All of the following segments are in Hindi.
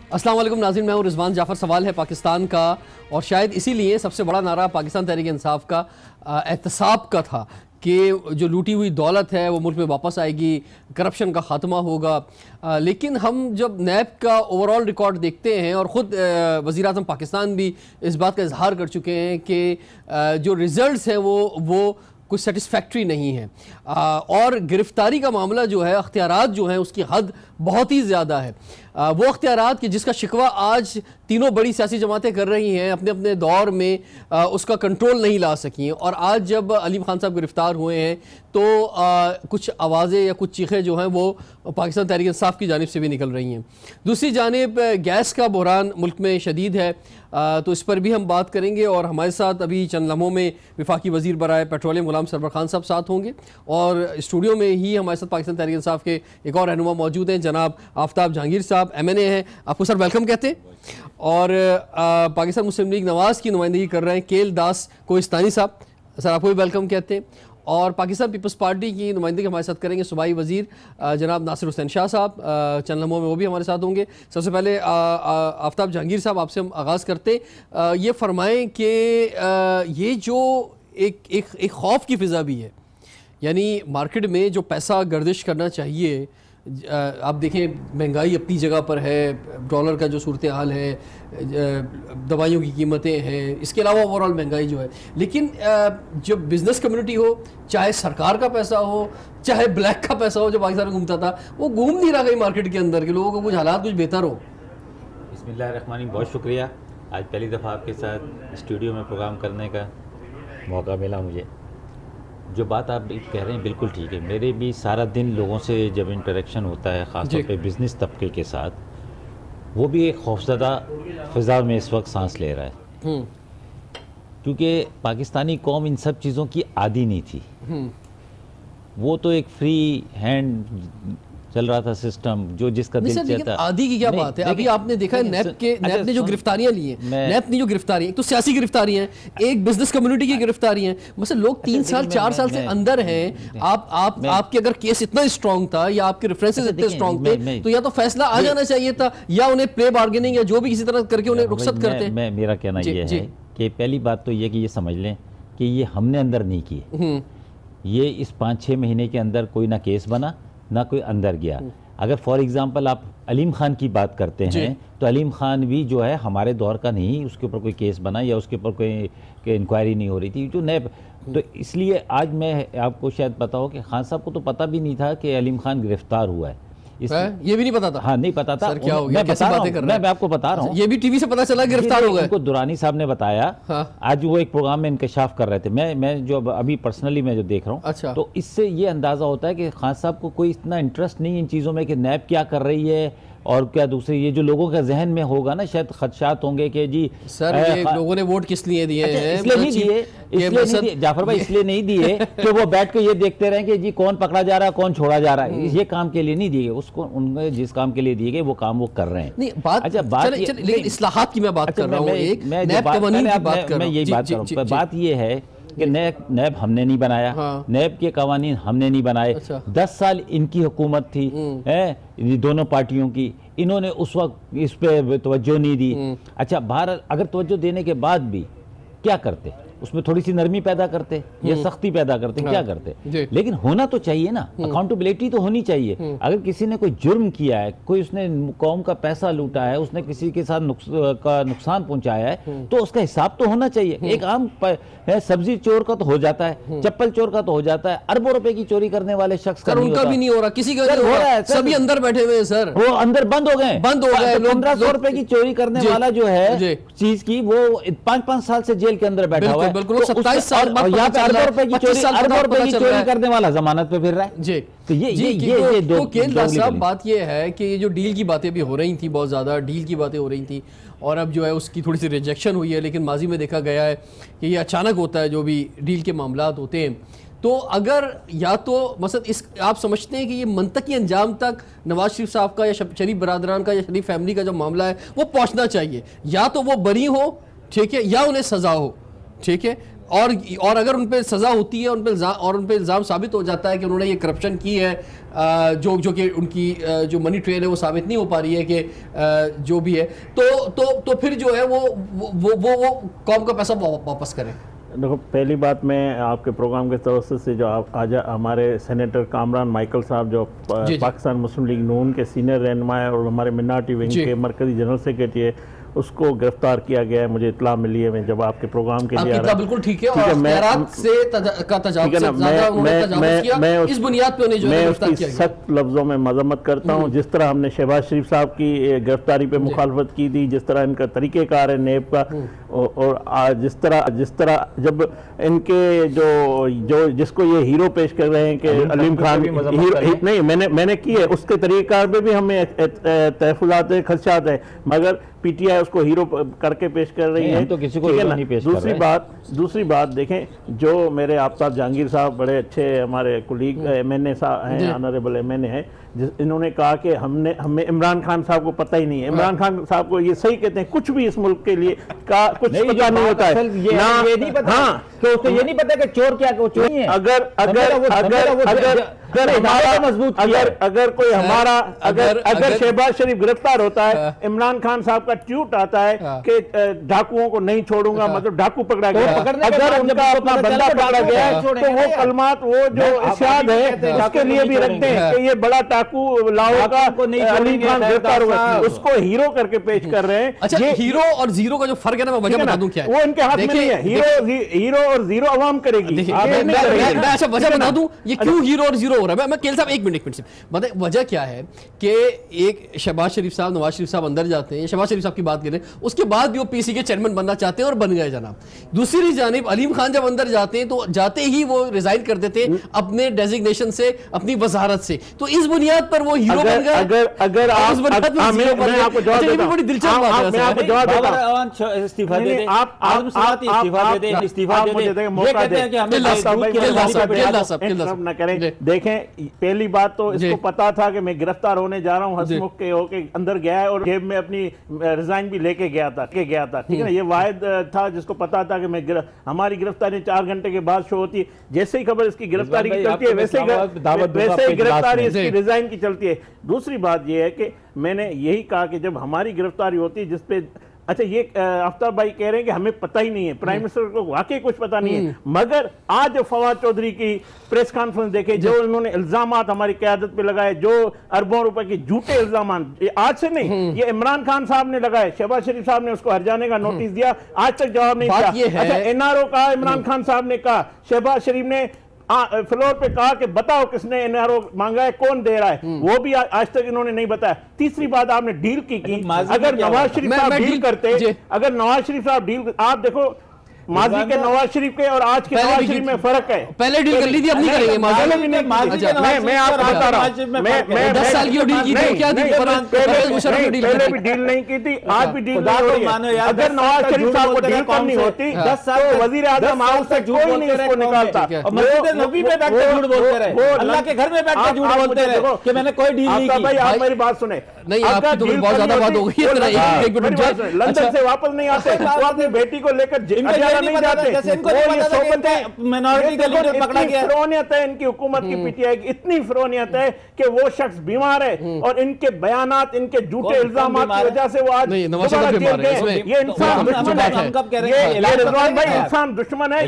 अस्सलाम वालेकुम नाज़रीन, मैं हूं रिजवान जाफ़र। सवाल है पाकिस्तान का, और शायद इसीलिए सबसे बड़ा नारा पाकिस्तान तहरीक इंसाफ का एहतसाब का था कि जो लूटी हुई दौलत है वो मुल्क में वापस आएगी, करप्शन का ख़ात्मा होगा। लेकिन हम जब नैब का ओवरऑल रिकॉर्ड देखते हैं, और ख़ुद वज़ीर आज़म पाकिस्तान भी इस बात का इजहार कर चुके हैं कि जो रिज़ल्ट्स हैं वो कुछ सेटिस्फैक्ट्री नहीं है, और गिरफ्तारी का मामला जो है, अख्तियारात जो हैं उसकी हद बहुत ही ज़्यादा है। वो अख्तियारात कि जिसका शिकवा आज तीनों बड़ी सियासी जमातें कर रही हैं, अपने अपने दौर में उसका कंट्रोल नहीं ला सकी। और आज जब अलीम खान साहब गिरफ़्तार हुए हैं तो कुछ आवाज़ें या कुछ चीखें जो हैं वो पाकिस्तान तहरीक इंसाफ की जानिब से भी निकल रही हैं। दूसरी जानिब गैस का बहरान मुल्क में शदीद है, तो इस पर भी हम बात करेंगे। और हमारे साथ अभी चंद लम्हों में वफाकी वज़ीर बराए पेट्रोलियम गुलाम सरवर खान साहब साथ होंगे, और स्टूडियो में ही हमारे साथ पाकिस्तान तहरीक इंसाफ के एक और रहनुमा मौजूद हैं, जनाब आफ्ताब जहांगीर साहब, MNA हैं। आपको सर वेलकम कहते हैं। और पाकिस्तान मुस्लिम लीग नवाज़ की नुमाइंदगी कर रहे हैं केल दास कोहिस्तानी साहब, सर आपको भी वेलकम कहते हैं। और पाकिस्तान पीपल्स पार्टी की नुमाइंदगी हमारे साथ करेंगे सूबाई वज़ीर जनाब नासिर हुसैन शाह साहब, चंद लम्हों में वो भी हमारे साथ होंगे। सबसे पहले आफ्ताब जहांगीर साहब आपसे हम आगाज़ करते, ये फरमाएँ कि ये जो एक खौफ की फ़िज़ा भी है, यानी मार्केट में जो पैसा गर्दिश करना चाहिए, आप देखें महंगाई अपनी जगह पर है, डॉलर का जो सूरत हाल है, दवाइयों की कीमतें हैं, इसके अलावा ओवरऑल महंगाई जो है। लेकिन जब बिज़नेस कम्युनिटी हो, चाहे सरकार का पैसा हो, चाहे ब्लैक का पैसा हो जो पाकिस्तान में घूमता था, वो घूम नहीं रहा कहीं मार्केट के अंदर, के लोगों को कुछ हालात कुछ बेहतर हो। बिस्मिल्लाहिर्रहमानिर्रहीम, बहुत शुक्रिया। आज पहली दफ़ा आपके साथ स्टूडियो में प्रोग्राम करने का मौका मिला मुझे। जो बात आप कह रहे हैं बिल्कुल ठीक है। मेरे भी सारा दिन लोगों से जब इंटरेक्शन होता है, ख़ासतौर पे बिज़नेस तबके के साथ, वो भी एक खौफज़दा फ़िज़ा में इस वक्त सांस ले रहा है, क्योंकि पाकिस्तानी कौम इन सब चीज़ों की आदी नहीं थी। वो तो एक फ्री हैंड चल रहा था सिस्टम, जो जिसका दिल चाहता। आदि की क्या बात है? अभी आपने देखा है नैब ने जो गिरफ्तारियां ली हैं, नैब ने जो गिरफ्तारियां, तो सियासी गिरफ्तारियां हैं, एक बिजनेस कम्युनिटी की गिरफ्तारियां हैं। मतलब लोग 3 साल 4 साल से अंदर हैं। आपके अगर केस इतना स्ट्रॉन्ग था या आपके रेफरेंसेस इतने स्ट्रॉन्ग थे, तो या तो फैसला आ जाना चाहिए था, या उन्हें प्ले बार्गेनिंग या जो भी किसी तरह करके उन्हें रुखसत करते। मेरा कहना यह है कि पहली बात तो ये कि ये समझ लें कि ये हमने अंदर नहीं किए। ये इस 5-6 महीने के अंदर कोई ना केस बना, ना कोई अंदर गया। अगर फॉर एग्जांपल आप अलीम खान की बात करते हैं, तो अलीम खान भी जो है हमारे दौर का नहीं, उसके ऊपर कोई केस बना या उसके ऊपर कोई इंक्वायरी नहीं हो रही थी जो नैब। तो इसलिए आज मैं आपको शायद पता हो कि खान साहब को तो पता भी नहीं था कि अलीम खान गिरफ्तार हुआ है। ये भी नहीं पता था? हाँ, नहीं पता था। सर क्या हो गया? कैसे बातें कर रहे हैं? मैं आपको बता रहा हूँ, ये भी टीवी से पता चला गिरफ्तार हो गए। उनको दुरानी साहब ने बताया। हाँ। आज वो एक प्रोग्राम में इंकशाफ कर रहे थे। मैं जो अभी पर्सनली मैं जो देख रहा हूँ, अच्छा, तो इससे ये अंदाजा होता है कि खान साहब को कोई इतना इंटरेस्ट नहीं इन चीज़ों में कि नैब क्या कर रही है और क्या दूसरी, ये जो लोगों के जहन में होगा ना, शायद खदशात होंगे कि जी सर ये लोगों ने वोट किस लिए दिए हैं? इसलिए नहीं दिए, जाफर भाई, इसलिए नहीं दिए कि वो बैठ के ये देखते रहे कि जी कौन पकड़ा जा रहा है, कौन छोड़ा जा रहा है। ये काम के लिए नहीं दिए, उसको उनके जिस काम के लिए दिए गए वो काम वो कर रहे हैं। नहीं बात, अच्छा बात, लेकिन इस्लाहात की मैं बात कर रहा हूँ, मैं यही बात कर रहा हूँ। बात ये है कि नैब हमने नहीं बनाया। हाँ। नैब के कवानीन हमने नहीं बनाए। अच्छा। 10 साल इनकी हुकूमत थी, दोनों पार्टियों की, इन्होंने उस वक्त इस पे तवज्जो नहीं दी। अच्छा, भारत अगर तवज्जो देने के बाद भी क्या करते, उसमें थोड़ी सी नरमी पैदा करते या सख्ती पैदा करते, क्या करते? लेकिन होना तो चाहिए ना, अकाउंटेबिलिटी तो होनी चाहिए। अगर किसी ने कोई जुर्म किया है, कोई उसने कौम का पैसा लूटा है, उसने किसी के साथ नुकसान पहुंचाया है, तो उसका हिसाब तो होना चाहिए। एक आम सब्जी चोर का तो हो जाता है, चप्पल चोर का तो हो जाता है, अरबों रुपए की चोरी करने वाले शख्स का उनका भी नहीं हो रहा, किसी का हो रहा है। सभी अंदर बैठे हुए सर, वो अंदर बंद हो गए। 1500 रुपए की चोरी करने वाला जो है चीज की, वो 5-5 साल से जेल के अंदर बैठा हुआ है। बिल्कुल 27 साल बाद यहाँ पे अरबों रुपए की चोरी करने वाला जमानत पे फिर रहा है जी। तो ये दो केंद्र साहब, बात ये है कि ये जो डील की बातें भी हो रही थी, बहुत ज़्यादा डील की बातें हो रही थी, और अब जो है उसकी थोड़ी सी रिजेक्शन हुई है। लेकिन माजी में देखा गया है कि ये अचानक होता है जो भी डील के मामलात होते हैं। तो अगर या तो मसलन इस आप समझते हैं कि ये मंतकी अंजाम तक नवाज शरीफ साहब का या शरीफ बरादरान का या शरीफ फैमिली का जो मामला है वो पहुँचना चाहिए, या तो वो बरी हो, ठीक है, या उन्हें सज़ा हो, ठीक है, और अगर उन पे सजा होती है, उन पे इल्ज़ाम साबित हो जाता है कि उन्होंने ये करप्शन की है, जो कि उनकी जो मनी ट्रेल है वो साबित नहीं हो पा रही है कि जो भी है, तो फिर जो है वो कौम का पैसा वापस करें। देखो, पहली बात मैं आपके प्रोग्राम के तवज्जुह से जो आज हमारे सेनेटर कामरान माइकल साहब जो पाकिस्तान मुस्लिम लीग नून के सीनियर रहनुमा है और हमारे मिनारिटी विंग के मरकजी जनरल सेक्रेटरी है, उसको गिरफ्तार किया गया है। मुझे इत्तला मिली है, मैं जब आपके प्रोग्राम के लिए आ रहा हूं। बिल्कुल ठीक है, और इख्तियारात से का तजावुज़ किया, इस बुनियाद पे उन्हें जो है गिरफ्तार किया गया। सख्त लफ्जों में मजम्मत करता हूं। जिस तरह हमने शहबाज शरीफ साहब की गिरफ्तारी पे मुखालफत की थी, जिस तरह इनका तरीक़ेकार है नेब का, और जिस तरह जब इनके जो जिसको ये हीरो पेश कर रहे हैं कि अलीम खान नहीं, मैंने की है, उसके तरीक़ेकार पे भी हमें तहफ़्फ़ुज़ात है, खदशात है, मगर पीटीआई उसको हीरो करके पेश कर रही है, तो किसी को नहीं पेश कर रहे हैं। दूसरी बात देखें, जो मेरे आफ्ताब जहांगीर साहब बड़े अच्छे हमारे कुलीग MNA हैं, ऑनरेबल MNA है, इन्होंने कहा कि हमें इमरान खान साहब को पता ही नहीं है। इमरान खान साहब को ये सही कहते हैं, कुछ भी इस मुल्क के लिए का कुछ पता नहीं होता है, ये नहीं पता। हाँ, तो उसको ये नहीं पता कि चोर क्या वो चोर है। अगर कोई हमारा अगर शहबाज शरीफ गिरफ्तार होता है, इमरान खान साहब का ट्वीट आता है कि डाकुओं को नहीं छोड़ूंगा, मतलब डाकू पकड़ा गया, अगर उनका अपना बंदा पकड़ा गया तो वो कलमात, वो जो इरशाद है उसके लिए भी रखते हैं कि ये बड़ा डाकू लाहौर का अलीम खान गिरफ्तार हुआ, उसको हीरो करके पेश कर रहे हैं। अच्छा, ये हीरो और जीरो का जो फर्क है ना, मैं वजह बता दूं क्या है। वो इनके हाथ में नहीं है। हीरो और जीरो अवाम करेगी। मैं अच्छा वजह बता दूं ये क्यों हीरो और जीरो हो रहा है। मैं केल साहब एक मिनट से बताएं वजह क्या है कि एक शहबाज शरीफ साहब, नवाज शरीफ साहब अंदर जाते हैं, शहबाज शरीफ साहब की बात करें, उसके बाद भी वो पीसी के चेयरमैन बनना चाहते हैं और बन गए जनाब। दूसरी जानिब अलीम खान जब अंदर जाते हैं तो जाते ही वो रिजाइन कर देते हैं अपने डेजिग्नेशन से, अपनी वजारत से, तो इस बुनियाद पर वो हीरो बन गए। अगर आपको जवाब देता हूं, बड़ी दिलचस्प बात है। मैं आपको जवाब देता हूं, इस्तीफा दे दे, आप इस्तीफा दे दे, मौका न करें। देखें, पहली बात तो इसको पता था कि मैं गिरफ्तार होने जा रहा हूं, हंसमुख के होके अंदर गया है और जेब में अपनी रिजाइन भी लेके गया था, ठीक है ना। ये वाहिद था जिसको पता था कि मैं हमारी गिरफ्तारी 4 घंटे के बाद शो होती है। जैसे ही खबर इसकी गिरफ्तारी की चलती है, वैसे ही गिरफ्तारी इसकी रिजाइन की चलती है। दूसरी बात यह है कि मैंने यही कहा कि जब हमारी गिरफ्तारी होती है, जिसपे अच्छा ये आफ्ताब भाई कह रहे हैं कि हमें पता ही नहीं है, प्राइम मिनिस्टर को वाकई कुछ पता नहीं है, मगर आज फवाद चौधरी की प्रेस कॉन्फ्रेंस देखे, जो उन्होंने इल्जामात हमारी क़यादत पे लगाए, जो अरबों रुपए के झूठे इल्जामात, आज से नहीं, ये इमरान खान साहब ने लगाए, शहबाज शरीफ साहब ने उसको हरजाने का नोटिस दिया, आज तक जवाब नहीं दिया। अच्छा, NRO कहा, इमरान खान साहब ने कहा, शहबाज शरीफ ने फ्लोर पे कहा कि बताओ किसने NRO मांगा है, कौन दे रहा है, वो भी आज तक इन्होंने नहीं बताया। तीसरी बात, आपने डील की अगर नवाज शरीफ साहब डील करते, अगर नवाज शरीफ साहब डील, आप देखो माजी के नवाज शरीफ के और आज के नवाज शरीफ में फर्क है। पहले डील कर ली थी, अब नहीं करेंगे। मैं आपको बता रहा हूं, मैं 10 साल की डील की थी, क्या पहले भी डील नहीं की थी, आज भी डील नहीं हो रही है। अगर नवाज शरीफ साहब को डील करनी होती, 10 साल वजीर आजम हाउस से कोई नहीं इसको निकालता। नबी पे बैठ के झूठ बोलते रहे, अल्लाह के घर में बैठ के झूठ बोलते रहे कि मैंने कोई डील नहीं की। भाई आप मेरी बात सुने, नहीं आपकी तो बहुत ज्यादा बात हो गई है। लंदन से वापस नहीं आते, वो अपनी बेटी को लेकर नहीं जाते, जैसे इनको नहीं पता था कि मिनॉरिटी का लीडर पकड़ा गया। फिरौनियत है इनकी हुकूमत की, पीटीआई की इतनी फिरौनियत है कि वो शख्स बीमार है और इनके बयानात, इनके झूठे इल्जामात की वजह से वो आज ये इंसान दुश्मन है। रिजवान भाई इंसान दुश्मन है,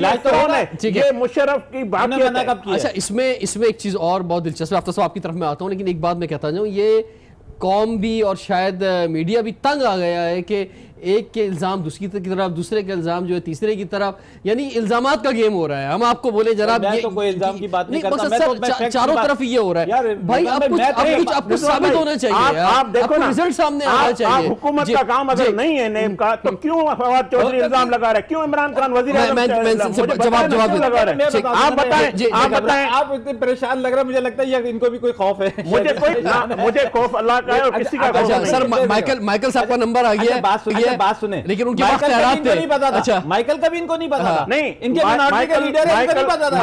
ये मुशर्रफ की बात है। अच्छा, इसमें एक चीज और बहुत दिलचस्प है, आफ्ताब आपकी तरफ में आता हूँ, लेकिन एक बात मैं कहता जाऊँ, ये कौम भी और शायद मीडिया भी तंग आ गया है कि एक के इल्जाम दूसरी की तरफ, दूसरे के इल्जाम जो है तीसरे की तरफ, यानी इल्जामात का गेम हो रहा है। हम आपको बोले जनाब ये तो कोई इल्जाम की बात नहीं करता, मैं तो चारों तरफ ये हो रहा है भाई, अब कुछ साबित होना चाहिए, आप देखो ना, रिजल्ट सामने आना चाहिए। हुकूमत का काम अगर नहीं है नेब का, तो क्यों फवाद चौधरी इल्जाम लगा रहे, क्यों इमरान खान वजीर जवाब लगा रहे हैं? आप बताएं। आप इतने परेशान लग रहे हैं, मुझे लगता है इनको भी कोई खौफ है। मुझे खौफ अल्लाह का है और किसी का खौफ नहीं। सर माइकल साहब का नंबर आ गया, बात सुने, लेकिन उनके माइकल कभी नहीं पता था। अच्छा, माइकल कभी इनको नहीं पता था। नहीं, इनके मिनॉरिटी के लीडर है, इनको नहीं पता था।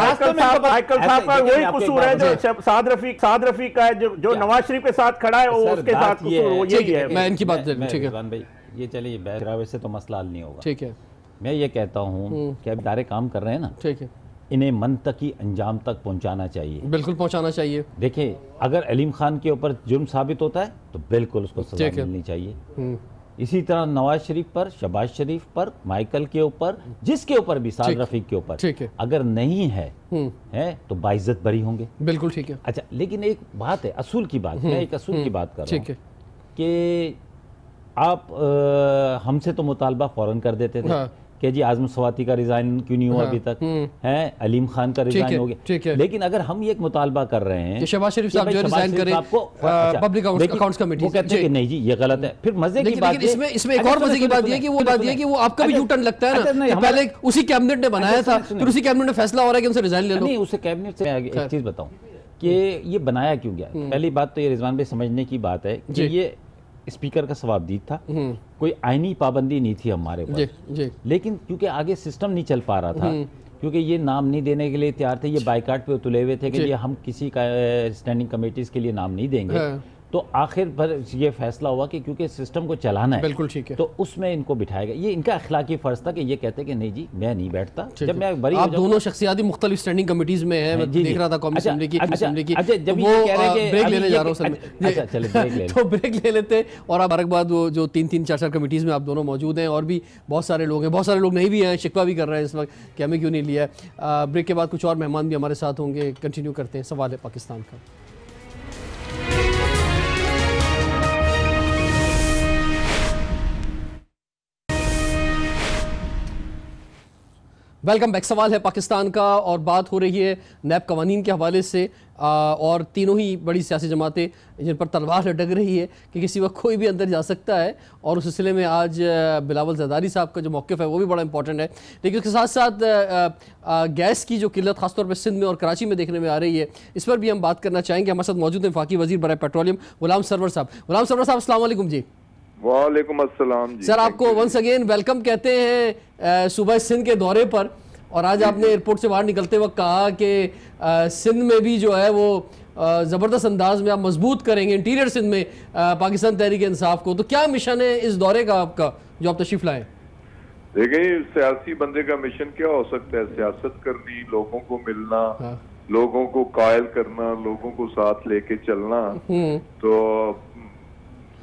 माइकल साहब का वही कसूर है जो साद रफीक का है, जो नवाज शरीफ के साथ खड़ा है, उसके साथ कसूर यही है। मैं इनकी बात, ठीक है भाई, ये चलिए वैसे तो मसला हल नहीं होगा, ठीक है। मैं ये कहता हूँ कि अब इदारे काम कर रहे हैं ना, ठीक है, इन्हें मंतकी अंजाम तक पहुंचाना चाहिए। बिल्कुल पहुंचाना चाहिए। देखिए, अगर अलीम खान के ऊपर जुर्म साबित होता है तो बिल्कुल उसको सजा मिलनी चाहिए। इसी तरह नवाज शरीफ पर, शहबाज शरीफ पर, माइकल के ऊपर, जिसके ऊपर भी, साद रफीक के ऊपर अगर नहीं है तो बाइज्जत बरी होंगे। बिल्कुल ठीक है। अच्छा, लेकिन एक बात है, असूल की बात, मैं एक असूल की बात कर रहा हूँ कि आप हमसे तो मुतालबा फौरन कर देते थे कि जी आजम सवाती का रिजाइन क्यों नहीं हुआ अभी तक, है अलीम खान का रिजाइन हो गया। लेकिन अगर हम ये एक मुतालबा कर रहे हैं कि शहबाज शरीफ साहब जो रिजाइन करें पब्लिक अकाउंट्स कमेटी, वो कहते हैं कि नहीं जी ये गलत है। फिर मजे की बात, इसमें एक और मजे की बात ये कि वो बात ये कि वो आपका भी यू टर्न लगता है ना, पहले उसी कैबिनेट ने बनाया था, फिर उसी कैबिनेट में फैसला हो रहा है कि उनसे रिजाइन ले लो। नहीं, उसे कैबिनेट से एक चीज बताऊं कि ये बनाया क्यों गया। पहली बात तो ये रिजवान भाई समझने की बात है कि ये स्पीकर का सवाबदीद था, कोई आईनी पाबंदी नहीं थी हमारे पास, लेकिन क्योंकि आगे सिस्टम नहीं चल पा रहा था, क्योंकि ये नाम नहीं देने के लिए तैयार थे, ये बाइकाट पे उतले हुए थे कि ये हम किसी का स्टैंडिंग कमेटीज के लिए नाम नहीं देंगे, तो आखिर पर ये फैसला हुआ कि क्योंकि सिस्टम को चलाना है, बिल्कुल ठीक है, तो उसमें इनको बिठाएगा। ये इनका अखलाकी फर्ज था कि ये कहते कि नहीं जी मैं नहीं बैठता। जब मैं बरी आप दोनों शख्सियात मुख्तलिफ स्टैंडिंग कमेटीज में हैं, मैं देख रहा था कौमी असेंबली की, जब वो ब्रेक लेने जा रहा हूँ तो ब्रेक ले लेते। और आप बारकबाद वो जो 3-3-4-4 कमेटीज में आप दोनों मौजूद हैं, और भी बहुत सारे लोग हैं, बहुत सारे लोग नहीं भी हैं, शिकवा भी कर रहे हैं इस वक्त कि हमें क्यों नहीं लिया। ब्रेक के बाद कुछ और मेहमान भी हमारे साथ होंगे, कंटिन्यू करते हैं सवाल है पाकिस्तान का। Welcome back. सवाल है पाकिस्तान का और बात हो रही है नैब कवानीन के हवाले से, और तीनों ही बड़ी सियासी जमातें जिन पर तलवार लटक रही है कि किसी वक्त कोई भी अंदर जा सकता है, और उस सिलसिले में आज बिलावल ज़रदारी साहब का जो मौक़िफ़ है वो भी बड़ा इंपॉर्टेंट है। लेकिन उसके साथ साथ गैस की जो किल्लत ख़ासतौर पर सिंध में और कराची में देखने में आ रही है, इस पर भी हम बात करना चाहेंगे। हमारे साथ मौजूद हैं वफाकी वज़ीर बराए पेट्रोलियम गुलाम सरवर साहब। गुलाम सरवर साहब अस्सलाम वालेकुम जी। वालेकुम अस्सलाम जी। सर आपको वंस अगेन वेलकम कहते हैं सुबह सिंध के दौरे पर, और आज आपने एयरपोर्ट से बाहर निकलते वक्त कहा कि सिंध में भी जो है वो ज़बरदस्त अंदाज में आप मजबूत करेंगे इंटीरियर सिंध में पाकिस्तान तहरीक इंसाफ को। तो क्या मिशन है इस दौरे का आपका जो आप तशरीफ लाए? देखिए, सियासी बंदे का मिशन क्या हो सकता है? सियासत करनी, लोगों को मिलना, लोगों को कायल करना, लोगों को साथ लेके चलना। तो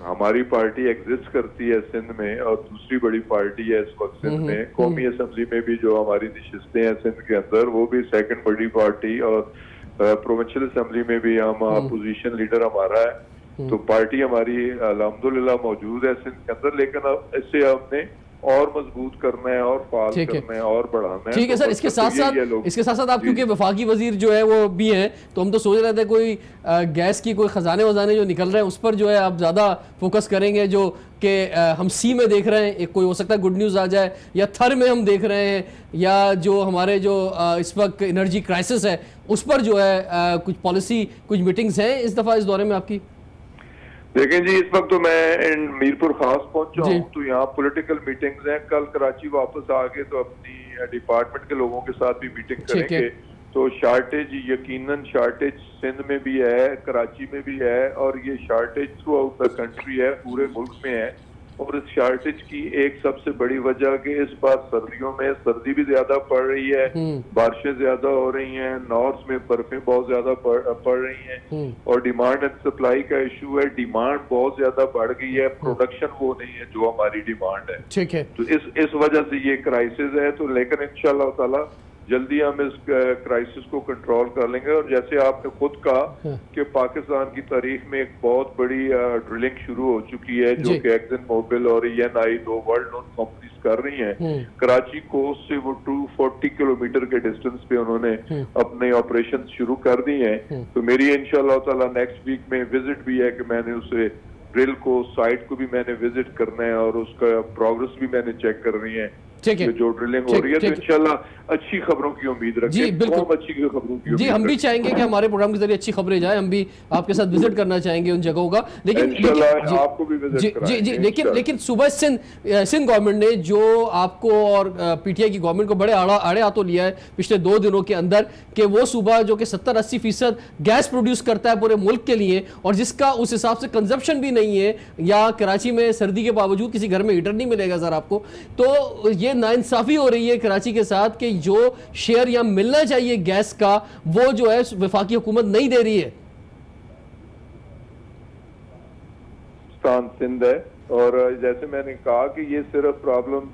हमारी पार्टी एग्जिस्ट करती है सिंध में, और दूसरी बड़ी पार्टी है इस वक्त सिंध में। कौमी असेंबली में भी जो हमारी नशिस्तें हैं सिंध के अंदर, वो भी सेकंड बड़ी पार्टी, और प्रोविंशियल असेंबली में भी हम अपोजिशन लीडर हमारा है। तो पार्टी हमारी अल्हम्दुलिल्लाह मौजूद है सिंध के अंदर, लेकिन अब इससे हमने और मजबूत करना है और फाल करना है और बढ़ाना है। ठीक है सर, इसके साथ साथ आप क्योंकि वफाकी वजीर जो है वो भी हैं, तो हम तो सोच रहे थे कोई गैस की कोई खजाने वजाने जो निकल रहे हैं उस पर जो है आप ज़्यादा फोकस करेंगे, जो कि हम सी में देख रहे हैं, एक कोई हो सकता है गुड न्यूज़ आ जाए, या थर में हम देख रहे हैं, या जो हमारे जो इस वक्त एनर्जी क्राइसिस है उस पर जो है कुछ पॉलिसी, कुछ मीटिंग्स हैं इस दफ़ा इस दौरे में आपकी? देखें जी, इस वक्त तो मैं मीरपुर खास पहुंचा हूँ, तो यहाँ पॉलिटिकल मीटिंग्स हैं। कल कराची वापस आ गए तो अपनी डिपार्टमेंट के लोगों के साथ भी मीटिंग करेंगे। तो शार्टेज, यकीनन शार्टेज सिंध में भी है, कराची में भी है, और ये shortage through out the country है, पूरे मुल्क में है। और इस शार्टेज की एक सबसे बड़ी वजह कि इस बार सर्दियों में सर्दी भी ज्यादा पड़ रही है, बारिशें ज्यादा हो रही हैं, नॉर्थ में बर्फें बहुत ज्यादा पड़ रही हैं, और डिमांड एंड सप्लाई का इशू है। डिमांड बहुत ज्यादा बढ़ गई है, प्रोडक्शन वो नहीं है जो हमारी डिमांड है। ठीक है, तो इस वजह से ये क्राइसिस है। तो लेकिन इंशाल्लाह ताला जल्दी हम इस क्राइसिस को कंट्रोल कर लेंगे। और जैसे आपने खुद कहा कि पाकिस्तान की तारीख में एक बहुत बड़ी ड्रिलिंग शुरू हो चुकी है, जो कि एक्सन मोबिल और ENI, दो वर्ल्ड नोन कंपनीज कर रही हैं। कराची कोस्ट से वो 240 किलोमीटर के डिस्टेंस पे उन्होंने अपने ऑपरेशन शुरू कर दी हैं। तो मेरी इंशाल्लाह ताला नेक्स्ट वीक में विजिट भी है कि मैंने उसे ड्रिल को, साइट को भी मैंने विजिट करना है, और उसका प्रोग्रेस भी मैंने चेक करनी है। जो ड्रिलिंग हो रही है, तो इंशाल्लाह अच्छी खबरों की उम्मीद रखें। जी बिल्कुल, अच्छी खबरों की जी हम भी चाहेंगे कि हमारे प्रोग्राम के जरिए अच्छी खबरें जाए, हम भी आपके साथ विजिट करना चाहेंगे उन जगहों का। लेकिन आपको भी विजिट जी लेकिन सुबह सिंध गवर्नमेंट ने जो आपको और PTI की गवर्नमेंट को बड़े आड़े हाथों लिया है पिछले 2 दिनों के अंदर, कि वो सूबा जो कि 70-80% गैस प्रोड्यूस करता है पूरे मुल्क के लिए, और जिसका उस हिसाब से कंजप्शन भी नहीं है, या कराची में सर्दी के बावजूद किसी घर में हीटर नहीं मिलेगा सर आपको, तो ये ये नाइंसाफी हो रही है कराची के साथ कि जो शेयर यहाँ मिलना चाहिए गैस का वो जो है वफाकी हुकूमत नहीं दे रही है। सिंध है और जैसे मैंने कहा कि ये सिर्फ प्रॉब्लम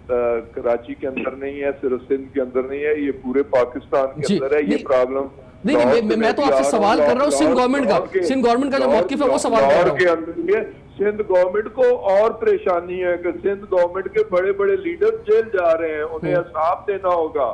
कराची के अंदर नहीं है, सिर्फ सिंध के अंदर नहीं है, ये पूरे पाकिस्तान के अंदर है। ये प्रॉब्लम नहीं, मैं तो आपसे सवाल कर रहा हूँ सिंध गवर्नमेंट का, सिंध गवर्नमेंट का जो मौक़िफ़ है वो सवाल कर रहा हूँ। के अंदर सिंध गवर्नमेंट को और परेशानी है कि सिंध गवर्नमेंट के बड़े बड़े लीडर जेल जा रहे हैं, उन्हें हिसाब देना होगा।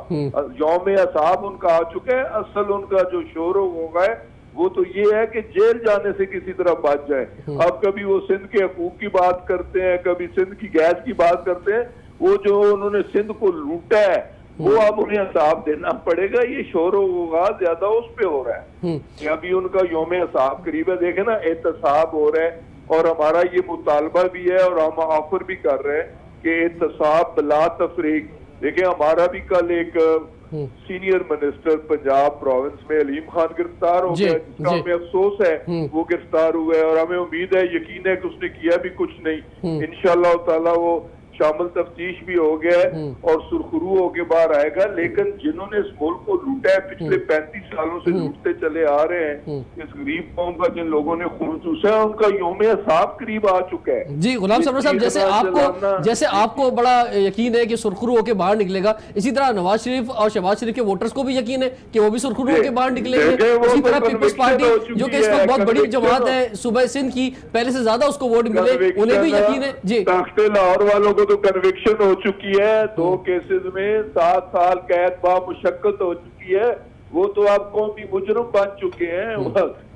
यौम हिसाब उनका आ चुके हैं। असल उनका जो शोर होगा वो तो ये है कि जेल जाने से किसी तरह बच जाए। अब कभी वो सिंध के हकूक की बात करते हैं, कभी सिंध की गैस की बात करते हैं। वो जो उन्होंने सिंध को लूटा है वो अब उन्हें हिसाब देना पड़ेगा। ये शोर होगा ज्यादा उस पे हो रहा है कि अभी उनका यौम हिसाब करीब है। देखे ना, एहतसाब हो रहा है और हमारा ये मुतालबा भी है और हम ऑफर भी कर रहे हैं कि एहतसाब बिला तफरीक। देखिए, हमारा भी कल एक सीनियर मिनिस्टर पंजाब प्रोविंस में अलीम खान गिरफ्तार हो गया, जिसका हमें अफसोस है वो गिरफ्तार हुआ है और हमें उम्मीद है, यकीन है कि उसने किया भी कुछ नहीं। इंशाअल्लाह ताला वो शामिल तफ्तीश भी हो गया है और सुरखरू होके बाहर आएगा। लेकिन जिन्होंने इस मुल्क को लूटा है, पिछले 35 सालों से लूटते चले आ रहे हैं, इस गरीब कौम का जिन लोगों ने खून चूसा है, उनका यौम हिसाब करीब आ चुका है। जी गुलाम सरवर साहब, जैसे आपको बड़ा यकीन है कि सुरखरू होके बाहर निकलेगा, इसी तरह नवाज शरीफ और शहबाज शरीफ के वोटर्स को भी यकीन है कि वो भी सुरखरू होके बाहर निकलेंगे। इसी तरह पीपल्स पार्टी जो कि इस वक्त बहुत बड़ी जमात है सूबा सिंध की, पहले से ज्यादा उसको वोट मिले, उन्हें भी यकीन है। जी, लाहौर वालों को तो कन्विक्शन हो चुकी है, 2 केसेस में 7 साल कैद बा मुशक्कत हो चुकी है। वो तो आप कौमी मुजरिम बन चुके हैं।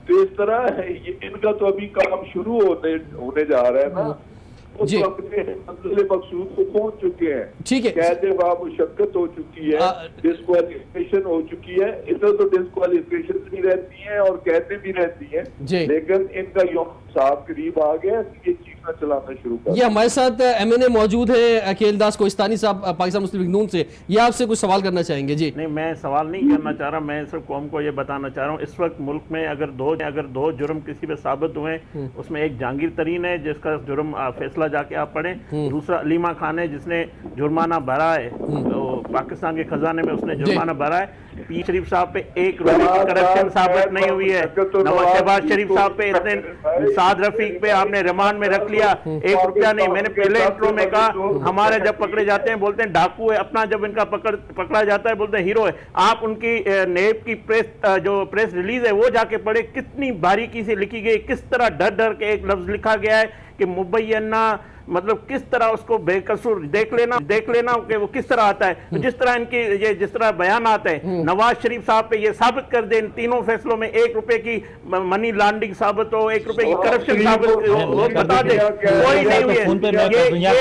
तो इस तरह इनका तो अभी काम शुरू होने जा रहा है ना। वो तो अपने मंजिल मकसूद को पहुंच चुके हैं। ठीक है, कैद बा मुशक्कत हो चुकी है, डिस्क्वालिफिकेशन हो चुकी है। इधर तो डिस्क्वालिफिकेशन भी रहती है और कैदें भी रहती हैं, लेकिन इनका यौम हिसाब करीब आ गया, ये चीखना चलाना शुरू कर। ये हमारे साथ MNA मौजूद है अकीलदास कोहिस्तानी साहब पाकिस्तान मुस्लिम लीग नून से, ये आपसे कुछ सवाल करना चाहेंगे। जी नहीं, मैं सवाल नहीं करना चाह रहा, मैं सिर्फ कौम को ये बताना चाह रहा हूँ इस वक्त मुल्क में अगर दो जुर्म किसी पे साबित हुए, उसमें एक जहांगीर तरीन है जिसका जुर्म फैसला जाके आप पढ़ें, दूसरा अलीमा खान है जिसने जुर्माना भरा है, तो पाकिस्तान के खजाने में उसने जुर्माना भरा है। पीर शरीफ साहब पे 1 रुपए की करप्शन साबित नहीं हुई है। नवाज शहबाज शरीफ साहब पे इतने, साद रफीक पे आपने रिमांड में रख लिया, 1 रुपया नहीं। मैंने पहले इंट्रो में कहा, हमारे जब पकड़े जाते हैं बोलते हैं डाकू है, अपना जब इनका पकड़ा जाता है बोलते हैं हीरो है। आप उनकी नेब की प्रेस रिलीज है वो जाके पढ़े, कितनी बारीकी से लिखी गई, किस तरह डर डर के एक लफ्ज लिखा गया है कि मुबैना, मतलब किस तरह उसको बेकसूर देख लेना कि वो किस तरह आता है। जिस तरह इनकी ये जिस तरह बयान आता है, नवाज शरीफ साहब पे ये साबित कर दे इन तीनों फैसलों में 1 रुपए की मनी लॉन्ड्रिंग साबित हो, 1 रुपए की करप्शन साबित हो, वो बता दे कोई नहीं हुई है।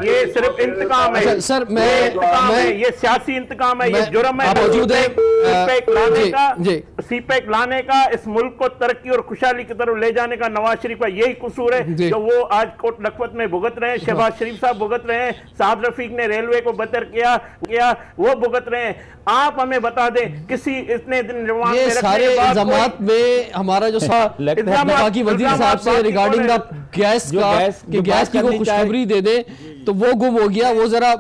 ये सिर्फ इंतकाम है सर, ये सियासी इंतकाम है, ये जुर्म है सीपैक लाने का, इस मुल्क को तरक्की और खुशहाली की तरफ ले जाने का नवाज शरीफ का यही कसूर है जो वो आज कोट लखपत में भुगत रहे हैं। शहबाज शरीफ साहब भुगत रहे हैं, साद रफीक ने रेलवे को बदतर किया वो भुगत रहे हैं। आप हमें बता दें किसी इतने दिन रिमांड में सारे जमात में हमारा जो वफाकी वजीर साहब से रिगार्डिंग द गैस की को खुशखबरी दे दे तो वो गुम हो गया। वो जरा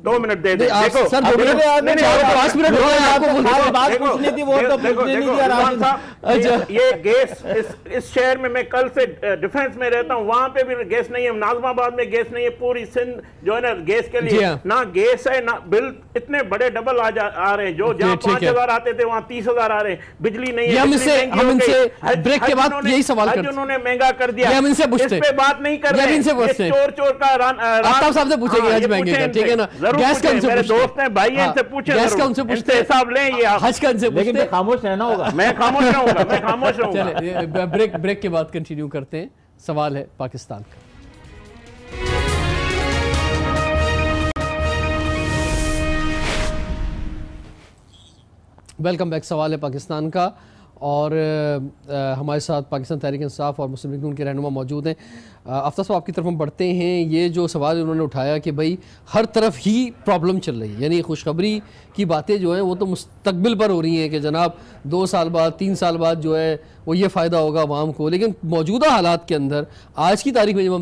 2 मिनट दे दे। देखो सर, 5 मिनट हो गए आपको बात पूछनी थी, वो तो पूछने नहीं दिया। ये गैस इस शहर में, मैं कल से डिफेंस में रहता हूँ, वहां पे भी गैस नहीं है, नाजमाबाद में गैस नहीं है, पूरी सिंध जो है ना गैस के लिए ना गैस है ना बिल, इतने बड़े डबल आ रहे हैं, जो जहाँ 5,000 आते थे वहाँ 30,000 आ रहे हैं। बिजली नहीं है। हम इनसे ब्रेक के बाद यही सवाल करते हैं, उन्होंने महंगा कर दिया, हम इनसे पूछते हैं, इस पे बात नहीं कर रहे हैं। चोर का आफ्ताब साहब से पूछेंगे हज महंगे का, ठीक है ना। गैस का उनसे मेरे दोस्त हैं भाई, इनसे पूछे, गैस का उनसे पूछते हिसाब लें, ये हज का उनसे पूछते। लेकिन खामोश रहना होगा। मैं खामोश रहूंगा। चलिए ब्रेक के बाद कंटिन्यू करते हैं। सवाल है पाकिस्तान का। Welcome back. सवाल है पाकिस्तान का और हमारे साथ पाकिस्तान तहरीक इंसाफ और मुस्लिम लीग नून के रहनुमा मौजूद हैं। आफ्ताब साहब आपकी तरफ हम बढ़ते हैं। ये जो सवाल उन्होंने उठाया कि भाई हर तरफ ही प्रॉब्लम चल रही है, यानी खुशखबरी की बातें जो हैं वो तो मुस्तकबिल पर हो रही हैं कि जनाब 2 साल बाद 3 साल बाद जो है वो ये फ़ायदा होगा आवाम को। लेकिन मौजूदा हालात के अंदर आज की तारीख में जब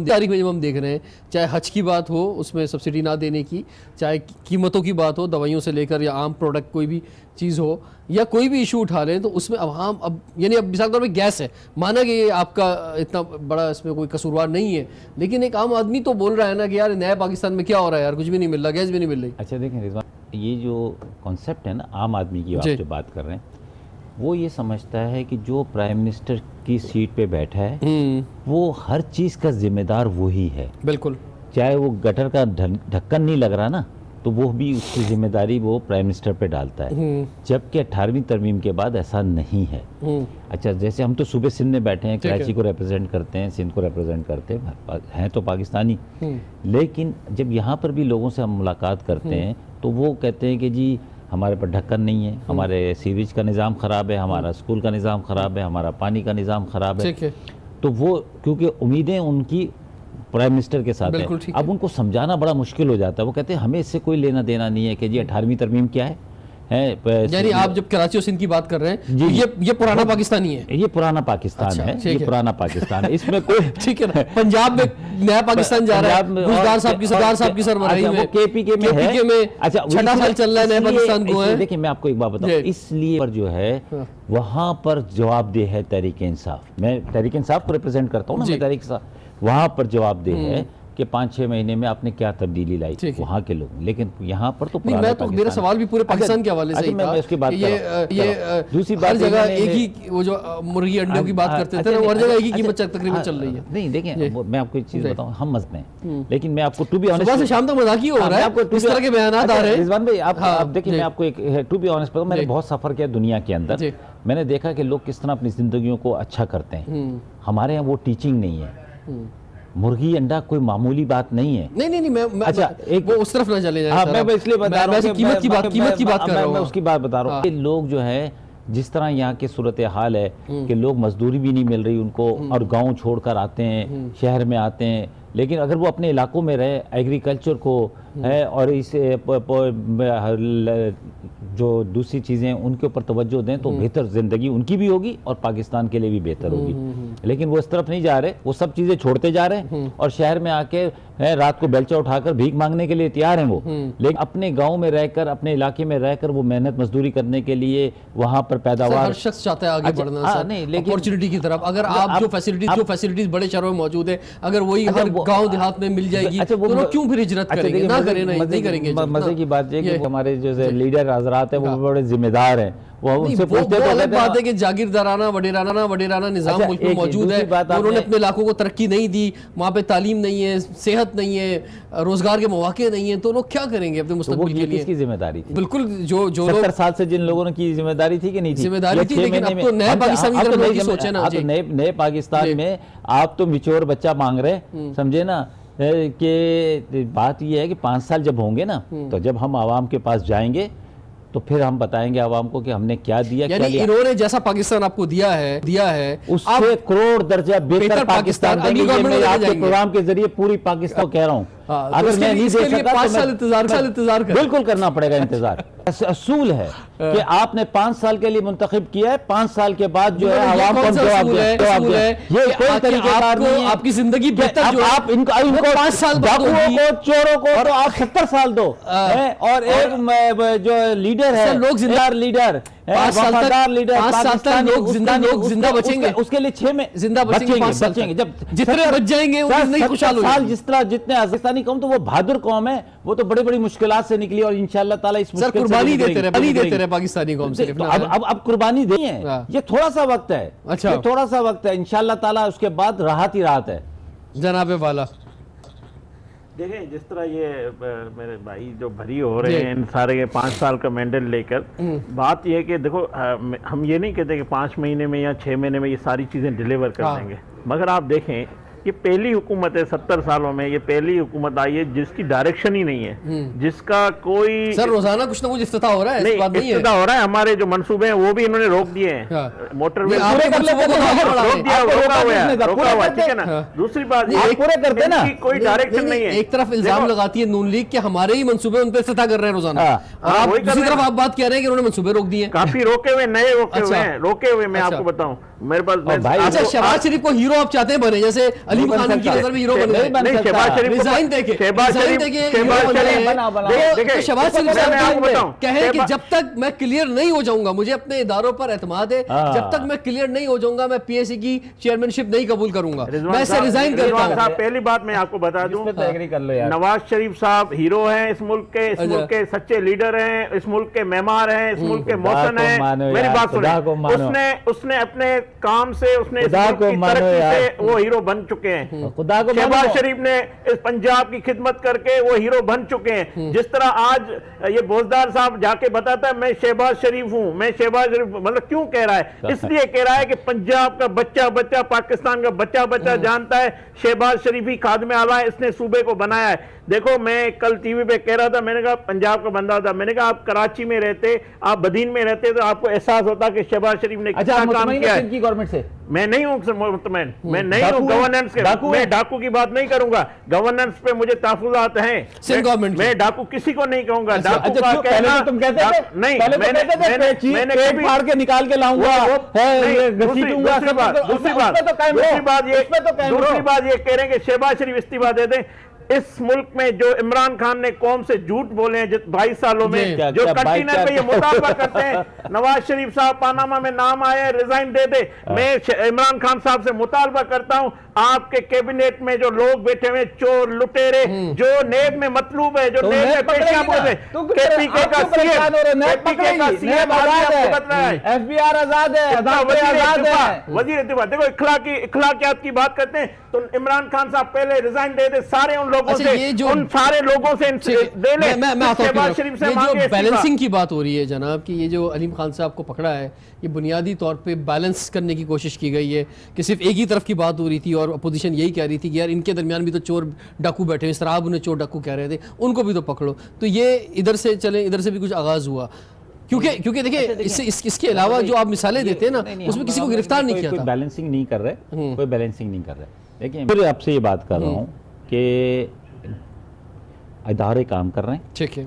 हम देख रहे हैं, चाहे हज की बात हो उसमें सब्सिडी ना देने की, चाहे कीमतों की बात हो दवाइयों से लेकर या आम प्रोडक्ट कोई भी चीज़ हो, या कोई भी इशू उठा लें, तो उसमें अवाम अब यानी अब मिसाल तौर पर गैस है, माना कि ये आपका इतना बड़ा इसमें कोई कसूरवार नहीं है, लेकिन एक आम आदमी तो बोल रहा है ना कि यार नया पाकिस्तान में क्या हो रहा है यार, कुछ भी नहीं मिल रहा, गैस भी नहीं मिल रही। अच्छा देखें रिजवान, ये जो कॉन्सेप्ट है ना आम आदमी की आप जो बात कर रहे हैं, वो ये समझता है कि जो प्राइम मिनिस्टर की सीट पे बैठा है वो हर चीज़ का जिम्मेदार वही है। बिल्कुल, चाहे वो गटर का ढक्कन नहीं लग रहा ना, तो वो भी उसकी जिम्मेदारी वो प्राइम मिनिस्टर पे डालता है, जबकि 18वीं तरमीम के बाद ऐसा नहीं है। अच्छा, जैसे हम तो सूबे सिंध में बैठे हैं, कराची को रिप्रेजेंट करते हैं, सिंध को रिप्रेजेंट करते हैं तो पाकिस्तानी, लेकिन जब यहाँ पर भी लोगों से हम मुलाकात करते हैं तो वो कहते हैं कि जी हमारे पर ढक्कन नहीं है, हमारे सीवेज का निज़ाम ख़राब है, हमारा स्कूल का निज़ाम ख़राब है, हमारा पानी का निज़ाम ख़राब है। तो वो क्योंकि उम्मीदें उनकी प्राइम मिनिस्टर के साथ है, अब उनको समझाना बड़ा मुश्किल हो जाता है। वो कहते हैं हमें इससे कोई लेना देना नहीं है कि जी 18वीं तरमीम क्या है। यानी आप जब कराची और सिंध की बात कर रहे हैं, तो ये पुराना पाकिस्तानी है, ये पुराना पाकिस्तान है, ये पुराना पाकिस्तान है, इसमें कोई ठीक है ना। पंजाब में नया पाकिस्तान जा रहा है, गुजदार साहब की सरबराही में, केपीके में अच्छा 6 साल चल रहा है नया पाकिस्तान को है। देखिए मैं आपको एक बात बताऊं, इसलिए पर जो है वहां पर जवाबदेह है तहरीक इंसाफ। मैं तहरीक इंसाफ को रिप्रेजेंट करता हूँ ना, मैं तहरीक इंसाफ, वहां पर जवाबदेह है कि 5-6 महीने में आपने क्या तब्दीली लाई वहाँ के लोग, लेकिन यहाँ पर तो मैं तो मेरा सवाल भी पूरे पाकिस्तान के हवाले से ही था। उसकी बात ये दूसरी बात, हर जगह एक ही वो जो मुर्गी अंडों की बात करते थे, हर जगह एक ही कीमत तकरीबन चल रही है। नहीं देखिए, मैं आपको एक चीज बताऊँ, हम मस्त हैं, लेकिन मैं आपको टू बी ऑनेस्ट, सुबह से शाम तक मजाक ही हो रहा है, इस तरह के बयान आ रहे हैं। रिजवान भाई आप देखिए, मैं आपको एक टू बी ऑनेस्ट बताऊँ, मैंने बहुत सफर किया दुनिया के अंदर, मैंने देखा कि लोग किस तरह अपनी जिंदगियों को अच्छा करते हैं। हमारे यहाँ वो टीचिंग नहीं है, मुर्गी अंडा कोई मामूली बात नहीं है। नहीं मैं अच्छा एक वो उस तरफ ना चले जाए। मैं इसलिए बता रहा हूँ, कीमत की बात कर रहा हूँ, मैं उसकी बात बता रहा हूँ। लोग जो है जिस तरह यहाँ की सूरत हाल है कि लोग मजदूरी भी नहीं मिल रही उनको, और गांव छोड़कर आते हैं, शहर में आते हैं, लेकिन अगर वो अपने इलाकों में रहे, एग्रीकल्चर को है और इसे जो दूसरी चीज़ें उनके ऊपर तवज्जो दें, तो बेहतर ज़िंदगी उनकी भी होगी और पाकिस्तान के लिए भी बेहतर होगी। लेकिन वो इस तरफ नहीं जा रहे, वो सब चीज़ें छोड़ते जा रहे हैं और शहर में आके रात को बेलचा उठाकर भीख मांगने के लिए तैयार हैं वो। लेकिन अपने गांव में रहकर, अपने इलाके में रहकर वो मेहनत मजदूरी करने के लिए वहाँ पर पैदावार, हर शख्स चाहता है आगे बढ़ना सर, नहीं लेकिन अपॉर्चुनिटी की तरफ। अगर आप जो फैसिलिटीज बड़े शहरों में मौजूद है, अगर वही हर गाँव देहात में मिल जाएगी, तो लोग क्यों फिर हिजरत करेंगे? ना करें, नहीं करेंगे। मजे की बात है कि हमारे जो लीडर हजरात है वो बड़े जिम्मेदार हैं, वो उनसे पूछते तो अलग बात है कि जागीरदाराना वडेराना निजाम मुल्क में मौजूद है, उन्होंने अपने इलाकों को तरक्की नहीं दी, वहाँ पे तालीम नहीं है, सेहत नहीं है, रोजगार के मौके नहीं है, तो लोग क्या करेंगे अपने मुस्तकबिल के लिए? किसकी जिम्मेदारी थी? बिल्कुल जो 70 साल से जिन लोगों की जिम्मेदारी थी कि नहीं थी? जिम्मेदारी थी, लेकिन अब तो नए पाकिस्तान की तरफ लोग सोचे ना, नए पाकिस्तान में आप तो मिचोर बच्चा मांग रहे, समझे ना, कि बात यह है कि 5 साल जब होंगे ना, तो जब हम आवाम के पास जाएंगे तो फिर हम बताएंगे आवाम को कि हमने क्या दिया, क्या लिया। इन्होंने जैसा पाकिस्तान आपको दिया है उससे करोड़ दर्जा बेहतर पाकिस्तान देंगे। मैं आपके प्रोग्राम के जरिए पूरी पाकिस्तान कह रहा हूँ, अगर मैं नहीं दे सका 5 साल इंतजार बिल्कुल करना पड़ेगा इंतजार। असूल है कि आपने 5 साल के लिए मुंतखब किया है, 5 साल के बाद जो है आवाम को जवाब दे। ये कोई तरीका नहीं है, आपकी जिंदगी बेहतर जो आप इनको 5 साल डाकुओं को, चोरों को तो आप 70 साल दो, और एक जो लीडर है, लोग जिंदार लीडर 5 साल तक लोग जिंदा बचेंगे, उसके लिए 6 में जिंदा बचेंगे। जब जितने बच जाएंगे उतने खुशहाल हो जाएंगे। जितने पाकिस्तानी कौम, तो वो बहादुर कौम है, वो तो बड़ी बड़ी मुश्किलात से निकली और इंशाअल्लाह ताला इस मुश्किल से कुर्बानी देते रहे पाकिस्तानी कौम से। तो अब कुर्बानी नहीं है, ये थोड़ा सा वक्त है। अच्छा, थोड़ा सा वक्त है, इंशाअल्लाह ताला उसके बाद राहत ही राहत है। जनाबे वाला देखें, जिस तरह ये मेरे भाई जो भरी हो रहे हैं इन सारे के 5 साल का मैंडेट लेकर, बात यह है कि देखो हम ये नहीं कहते कि 5 महीने में या 6 महीने में ये सारी चीज़ें डिलीवर कर देंगे, मगर आप देखें ये पहली हुकूमत है 70 सालों में, ये पहली हुकूमत आई है जिसकी डायरेक्शन ही नहीं है, जिसका कोई सर रोजाना कुछ ना कुछ इफ्तिताह हो रहा है। नहीं, इफ्तिताह हो रहा है, हमारे जो मंसूबे हैं वो भी इन्होंने रोक दिए हैं। मोटरवे रोका हुआ, ठीक है ना। दूसरी बात पूरे करते ना, कोई डायरेक्शन नहीं है। एक तरफ इल्जाम लगाती है नून लीग के हमारे ही मंसूबे उन पर इफ्तिताह कर रहे हैं रोजाना, दूसरी तरफ आप बात कह रहे हैं कि उन्होंने मंसूबे रोक दिए, काफी रोके हुए, नए रोके हुए हैं, रोके हुए। मैं आपको बताऊं मेरे पास अच्छा, शहबाज शरीफ को हीरो आप चाहते हैं बने, जैसे अलीम खान की नजर में हीरो बन गए। शहबाज शरीफ रिजाइन देके शहबाज शरीफ साहब कहें कि जब तक मैं क्लियर नहीं हो जाऊंगा, मुझे अपने इदारों पर एतमाद है, जब तक मैं क्लियर नहीं हो जाऊंगा मैं पीएससी की चेयरमैनशिप नहीं कबूल करूंगा, मैं इसे रिजाइन करता हूं। पहली बात मैं आपको बता दूं, नवाज शरीफ साहब हीरो हैं इस मुल्क के, इस मुल्क के सच्चे लीडर हैं, इस मुल्क के मेहमान हैं, इस मुल्क के मौसम हैं। मेरी बात सुनिए, उसने अपने काम से, उसने से वो हीरो बन चुके हैं। शहबाज शरीफ ने इस पंजाब की खिदमत करके वो हीरो बन चुके हैं। जिस तरह आज ये बोजदार साहब जाके बताता है मैं शहबाज शरीफ हूं, मैं शहबाज शरीफ, मतलब क्यों कह रहा है? इसलिए कह रहा है कि पंजाब का बच्चा बच्चा, पाकिस्तान का बच्चा बच्चा जानता है शहबाज शरीफ ही खादिम आला है, इसने सूबे को बनाया है। देखो, मैं कल टीवी पे कह रहा था, मैंने कहा पंजाब का बंदा था, मैंने कहा आप कराची में रहते, आप बदीन में रहते तो आपको एहसास होता कि शहबाज शरीफ ने कितना काम किया है। गवर्नमेंट से मैं नहीं हूँ मुतमईन, मैं नहीं हूँ गवर्नेंस के, मैं डाकू की बात नहीं करूंगा। गवर्नेंस पे मुझे तहफुजात हैं, मैं डाकू किसी को नहीं कहूंगा। डाकू का कहना तुम कहते थे नहीं, मैंने फाड़ के निकाल के लाऊंगा, दूसरी बात ये कह रहे हैं कि शहबाज शरीफ इस्तीफा दे दें। इस मुल्क में जो इमरान खान ने कौम से झूठ बोले हैं 22 सालों में, जो कंटेनर पे ये मुतालबा करते हैं, नवाज शरीफ साहब पानामा में नाम आए रिजाइन दे दे। मैं इमरान खान साहब से मुतालबा करता हूं, आपके कैबिनेट में जो लोग बैठे हुए चोर लुटेरे, जो नेब में मतलूब है, जो नेब में पेशियाब है, केपीके का सीएम एफबीआर आजाद है, वजीर दिफा। देखो इखलाकियात की बात करते हैं तो इमरान खान साहब पहले रिजाइन दे दे सारे उन लोगों से, उन सारे लोगों से दे ले। शहबाज शरीफ से जो बैलेंसिंग की बात हो रही है जनाब कि ये जो अलीम खान साहब को पकड़ा है, ये बुनियादी तौर पे बैलेंस करने की कोशिश की गई है कि सिर्फ एक ही तरफ की बात हो रही थी और अपोजिशन यही कह रही थी कि यार इनके दरमियान भी तो चोर डाकू बैठे हैं, शराब उन्हें चोर डाकू कह रहे थे, उनको भी तो पकड़ो। तो ये इधर से चले, इधर से भी कुछ आगाज हुआ, क्योंकि देखिए इसके अलावा जो आप मिसालें देते हैं ना, उसमें किसी को गिरफ्तार नहीं किया था। बैलेंसिंग नहीं कर रहे, कोई बैलेंसिंग नहीं कर रहे। देखिए फिर आपसे ये बात कर रहा हूँ कि इदारे काम कर रहे हैं, ठीक है,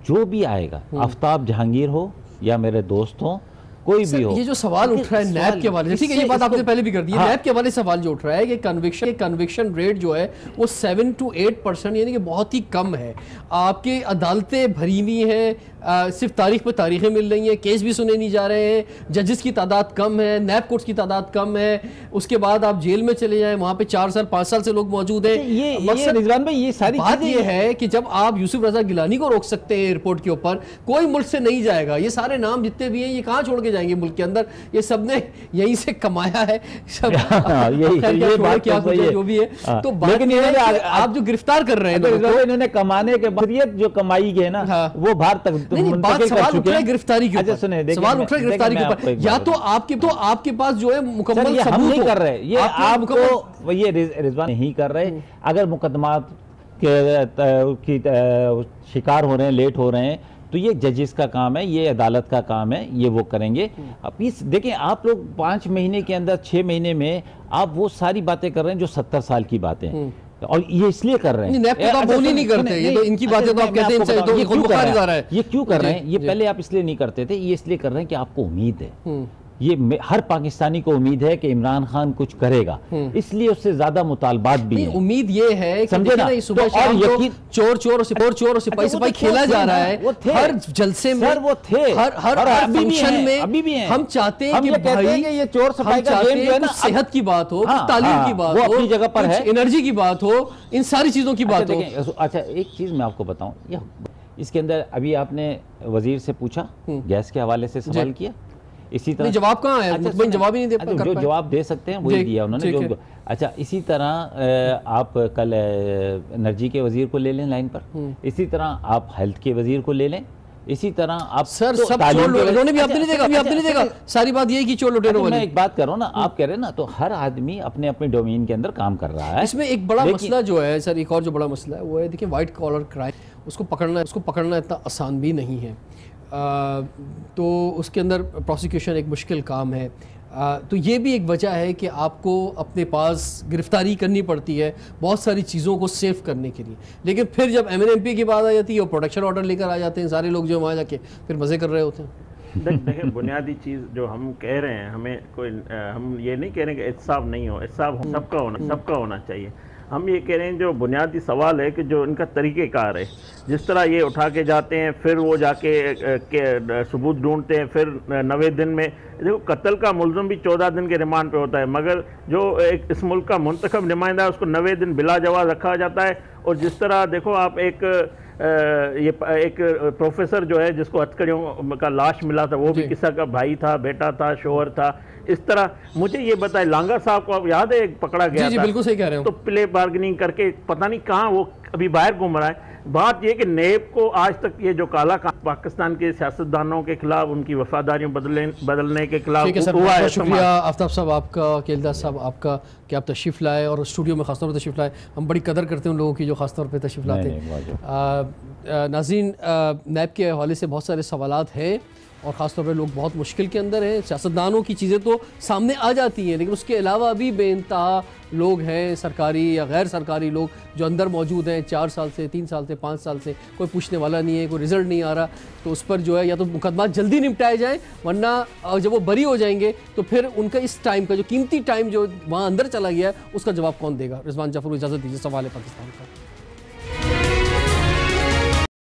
जो भी आएगा, आफ्ताब जहांगीर हो या मेरे दोस्त हो, कोई भी हो। ये जो सवाल उठ रहा है नैब के हवाले से, ठीक है, ये बात आपने पहले भी कर दी है। नैब के हवाले से सवाल जो उठ रहा है कि कन्विक्शन रेट जो है वो 7 to 8%, यानी कि बहुत ही कम है। आपकी अदालतें भरी हुई हैं, सिर्फ तारीख पे तारीखें मिल रही हैं, केस भी सुने नहीं जा रहे हैं, जजेस की तादाद कम है, नैब कोर्ट्स की तादाद कम है। उसके बाद आप जेल में चले जाएं, वहाँ पे 4 साल 5 साल से लोग मौजूद हैं। ये रिजवान भाई, ये सारी बात ये है कि जब आप यूसुफ रजा गिलानी को रोक सकते हैं एयरपोर्ट के ऊपर, कोई मुल्क से नहीं जाएगा। ये सारे नाम जितने भी हैं ये कहाँ छोड़ के जाएंगे मुल्क के अंदर? ये सब ने यहीं से कमाया है, सब जो भी है। तो आप जो गिरफ्तार कर रहे हैं, इन्होंने कमाने के बाद जो कमाई गए ना, वो बाहर तक सवाल उठ रहा है गिरफ्तारी के ऊपर, सवाल उठ रहा है गिरफ्तारी के ऊपर। या तो आपके पास जो है मुकम्मल सबूत नहीं कर रहे, ये आपको ये रिजवान नहीं कर रहे। अगर मुकदमात की शिकार हो रहे हैं, लेट हो रहे हैं, तो ये जजेस का काम है, ये अदालत का काम है, ये वो करेंगे। अब इस देखें, आप लोग 5 महीने के अंदर, 6 महीने में आप वो सारी बातें कर रहे हैं जो 70 साल की बातें हैं, और ये इसलिए कर रहे हैं। नैब तो आप बोल ही नहीं करते, ये तो इनकी बातें तो आप कहते हैं इनसे तो ये खुद बुखार आ रहा है। ये क्यों कर रहे हैं? ये पहले आप इसलिए नहीं करते थे, ये इसलिए कर रहे हैं कि आपको उम्मीद है, ये हर पाकिस्तानी को उम्मीद है कि इमरान खान कुछ करेगा, इसलिए उससे ज्यादा मुतालबात भी है। उम्मीद ये है, समझे ना, सुबह शाम चोर और सिपाही खेला जा रहा है हर जलसे में, वो थे हर फंक्शन में, अभी भी हैं। हम चाहते हैं कि भाई ये चोर सिपाही का गेम जो है ना, सेहत की बात हो, तालीम की बात हो, अपनी जगह पर है, एनर्जी की बात हो, इन सारी चीजों की बात हो। अच्छा, एक चीज मैं आपको बताऊं, इसके अंदर अभी आपने वजीर से पूछा, गैस के हवाले से सवाल किया, इसी तरह जवाब कहाँ है? जवाब ही नहीं दे पाए। जो जवाब दे सकते हैं वही दिया उन्होंने जो। अच्छा, इसी तरह आप कल एनर्जी के वजीर को ले लें लाइन पर, इसी तरह आप हेल्थ के वजीर को ले लें, इसी तरह आप सर सब उन्होंने भी आपने नहीं देखा। सारी बात ये कि चोर लुटेरों वाली। मैं एक बात कर रहा हूँ ना, आप कह रहे हैं ना, तो हर आदमी अपने अपने डोमेन के अंदर काम कर रहा है। इसमें एक बड़ा मसला जो है सर, एक और जो बड़ा मसला है वो है, देखिए, वाइट कॉलर क्राइम, उसको पकड़ना इतना आसान भी नहीं है। तो उसके अंदर प्रोसिक्यूशन एक मुश्किल काम है। तो ये भी एक वजह है कि आपको अपने पास गिरफ्तारी करनी पड़ती है बहुत सारी चीज़ों को सेव करने के लिए। लेकिन फिर जब MNMP की बात आ जाती है और प्रोटेक्शन ऑर्डर लेकर आ जाते हैं सारे लोग जो वहाँ जाके फिर मज़े कर रहे होते हैं। देखिए बुनियादी चीज़ जो हम कह रहे हैं, हमें कोई हम ये नहीं कह रहे कि एहसाब नहीं हो, एहसाब सबका होना चाहिए। हम ये कह रहे हैं जो बुनियादी सवाल है कि जो इनका तरीक़ेकार है, जिस तरह ये उठा के जाते हैं, फिर वो जाके सबूत ढूंढते हैं, फिर 90 दिन में, देखो कत्ल का मुलज़िम भी 14 दिन के रिमांड पे होता है, मगर जो एक इस मुल्क का मुंतखब नुमाइंदा है उसको 90 दिन बिला जवाब रखा जाता है। और जिस तरह देखो आप एक प्रोफेसर जो है जिसको हथकड़ियों का लाश मिला था, वो भी किसी का भाई था, बेटा था, शोहर था। इस तरह मुझे ये बताए, लांगा साहब को आप याद है पकड़ा गया था, बिल्कुल सही कह रहे हो, तो प्ले बार्गेनिंग करके पता नहीं कहाँ वो अभी बाहर घूम रहा है। बात यह कि नेब को आज तक ये जो काला पाकिस्तान के सियासतदानों के खिलाफ, उनकी वफादारियों बदलने के खिलाफ हुआ है। शुक्रिया आफ्ताब साहब आपका, केलदा साहब आपका कि आप तशरीफ़ लाए और स्टूडियो में खासतौर पर तशरीफ़ लाए। हम बड़ी कदर करते हैं उन लोगों की जो खासतौर पर तशरीफ़ लाते हैं। नाज़रीन, नैब के हवाले से बहुत सारे सवालात हैं और ख़ासतौर पर लोग बहुत मुश्किल के अंदर हैं। सियासतदानों की चीज़ें तो सामने आ जाती हैं, लेकिन उसके अलावा भी बेइंतहा लोग हैं, सरकारी या गैर सरकारी लोग जो अंदर मौजूद हैं, 4 साल से, 3 साल से, 5 साल से, कोई पूछने वाला नहीं है, कोई रिज़ल्ट नहीं आ रहा। तो उस पर जो है या तो मुकदमा जल्दी निपटाए जाएँ, वरना जब वो बरी हो जाएंगे तो फिर उनका इस टाइम का जो कीमती टाइम जो वहाँ अंदर चला गया है उसका जवाब कौन देगा। रिजवान जाफर, इजाज़त दीजिए, सवाल है पाकिस्तान का।